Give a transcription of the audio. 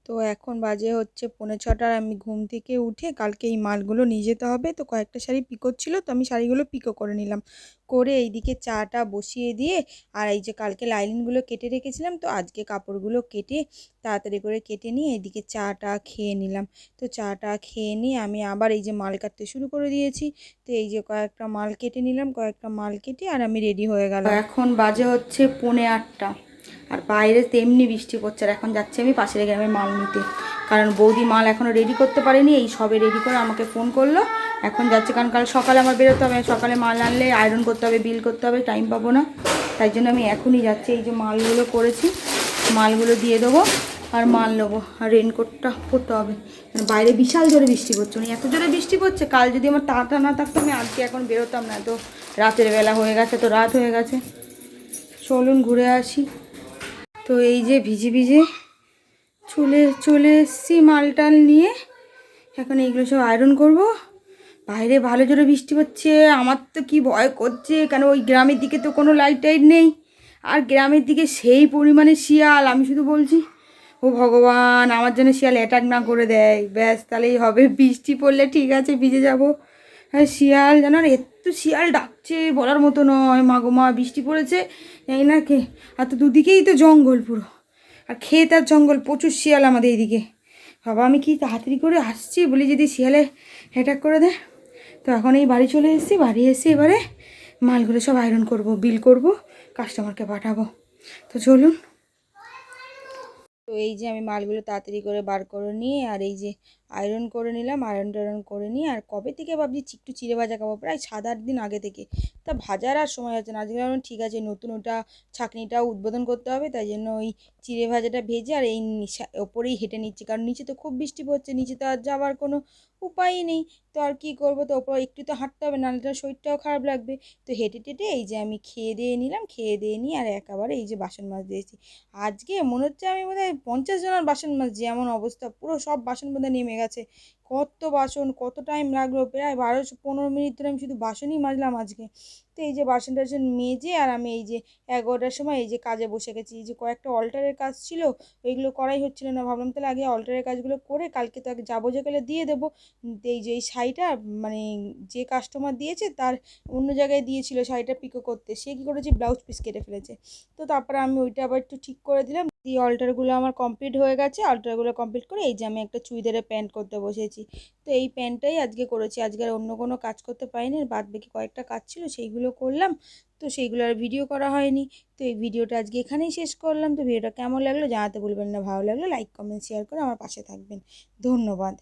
তো এখন বাজে হচ্ছে 5:45। আমি ঘুম থেকে উঠে কালকে এই মালগুলো নিয়ে যেতে হবে, তো কয়েকটা শাড়ি পিকো ছিল, তো আমি শাড়িগুলো পিকো করে নিলাম। করে এইদিকে চাটা বসিয়ে দিয়ে আর এই যে কালকে লাইনিংগুলো কেটে রেখেছিলাম, তো আজকে কাপড়গুলো কেটে তাড়াতাড়ি করে কেটে নিয়ে এইদিকে চাটা খেয়ে নিলাম। তো চাটা খেয়ে নিয়ে আমি আবার এই যে মাল কাটতে শুরু করে দিয়েছি। তো এই যে কয়েকটা মাল কেটে নিলাম, কয়েকটা মাল কেটে আর আমি রেডি হয়ে গেলাম। এখন বাজে হচ্ছে 7:45 আর বাইরে তেমনি বৃষ্টি পড়ছে। আর এখন যাচ্ছি আমি পাশের গ্রামে মাল নিতে, কারণ বৌদি মাল এখনও রেডি করতে পারেনি, এই সবে রেডি করে আমাকে ফোন করলো। এখন যাচ্ছে, কারণ কাল সকালে আমার বেরোতে হবে, সকালে মাল আনলে আয়রন করতে হবে, বিল করতে হবে, টাইম পাবো না। তাই জন্য আমি এখনই যাচ্ছি। এই যে মালগুলো করেছি, মালগুলো দিয়ে দেবো আর মাল নেবো। আর রেনকোটটা পরতে হবে, বাইরে বিশাল জোরে বৃষ্টি পড়ছে। মানে এত জোরে বৃষ্টি পড়ছে, কাল যদি আমার তাড়াটা না থাকতো আমি আজকে এখন বেরোতাম না। তো রাতের বেলা হয়ে গেছে, তো রাত হয়ে গেছে, চলুন ঘুরে আসি। তো এই যে ভিজে ভিজে চলে এসেছি মাল টাল নিয়ে। এখন এইগুলো সব আয়রন করব। বাইরে ভালো জোরে বৃষ্টি হচ্ছে, আমার তো কি ভয় করছে, কেন ওই গ্রামের দিকে তো কোনো লাইট টাইট নেই, আর গ্রামের দিকে সেই পরিমাণে শিয়াল। আমি শুধু বলছি, ও ভগবান আমার জন্য শিয়াল অ্যাটাক না করে দেয়, ব্যাস তাহলেই হবে। বৃষ্টি পড়লে ঠিক আছে ভিজে যাব, হ্যাঁ শিয়াল জানো, আর এত শিয়াল ডাকছে বলার মতো নয়। মা গো মা, বৃষ্টি পড়েছে এই না কে, আর তো দুদিকেই তো জঙ্গল পুরো, আর ক্ষেত আর জঙ্গল, প্রচুর শিয়াল আমাদের এইদিকে। বাবা আমি কি তাড়াতাড়ি করে আসছি বলি যদি শিয়ালে অ্যাটাক করে দেয়। তো এখন এই বাড়ি চলে এসেছি, বাড়ি এসে এবারে মালগুলো সব আয়রন করব, বিল করব, কাস্টমারকে পাঠাবো। তো চলুন। তো এই যে আমি মালগুলো তাড়াতাড়ি করে বার করে নিয়ে আর এই যে আয়রন করে নিলাম, আয়রন টায়রন করে নিয়ে আর কবে থেকে ভাবছি একটু চিড়ে ভাজা খাবো, প্রায় 7-8 দিন আগে থেকে। তা ভাজার আর সময় হচ্ছে না। আজকে আমি ঠিক আছে, নতুন ওটা ছাঁকনিটাও উদ্বোধন করতে হবে, তাই জন্য ওই চিড়ে ভাজাটা ভেজে আর এই ওপরেই হেঁটে নিচ্ছি, কারণ নিচে তো খুব বৃষ্টি পড়ছে, নিচে তো আর যাওয়ার কোনো উপায়ই নেই। তো আর কি করবো, তো ওপর একটু তো হাঁটতে হবে, নাহলে তো শরীরটাও খারাপ লাগবে। তো হেঁটে টেটে এই যে আমি খেয়ে দিয়ে নিলাম, খেয়ে দিয়ে নিয়ে আর একেবারে এই যে বাসন মাজ দিয়েছি। আজকে মনে হচ্ছে আমি বোধহয় 50 জনের বাসন মাজছি, এমন অবস্থা, পুরো সব বাসন বোধহয় নেমে গেছে। কত বাসন, কত টাইম লাগলো, প্রায় 12-15 মিনিট ধরে আমি শুধু বাসনই মাজলাম আজকে। তো এই যে বাসন টাসন মেজে আর আমি এই যে 11টার সময় এই যে কাজে বসে গেছি। এই যে কয়েকটা অল্টারের কাজ ছিল, ওইগুলো করাই হচ্ছিল না, ভাবলাম তাহলে আগে অল্টারের কাজগুলো করে কালকে তো আগে যাবো, যে কালে দিয়ে দেবো। এই যে এই শাড়িটা মানে যে কাস্টমার দিয়েছে তার অন্য জায়গায় দিয়েছিল শাড়িটা পিকো করতে, সে কী করেছে ব্লাউজ পিস কেটে ফেলেছে। তো তারপরে আমি ওইটা আবার একটু ঠিক করে দিলাম, দিয়ে অল্টারগুলো আমার কমপ্লিট হয়ে গেছে। অল্টারগুলো কমপ্লিট করে এই যে আমি একটা চুড়িদারের প্যান্ট করতে বসেছি। তো এই প্যান্টটাই আজকে করেছি, আজকে আর অন্য কোনো কাজ করতে পারিনি, বাদ বাকি কয়েকটা কাজ ছিল সেইগুলো করলাম। তো সেইগুলো আর ভিডিও করা হয়নি। তো এই ভিডিওটা আজকে এখানেই শেষ করলাম। তো ভিডিওটা কেমন লাগলো জানাতে ভুলবেন না, ভালো লাগলে লাইক কমেন্ট শেয়ার করে আমার পাশে থাকবেন। ধন্যবাদ।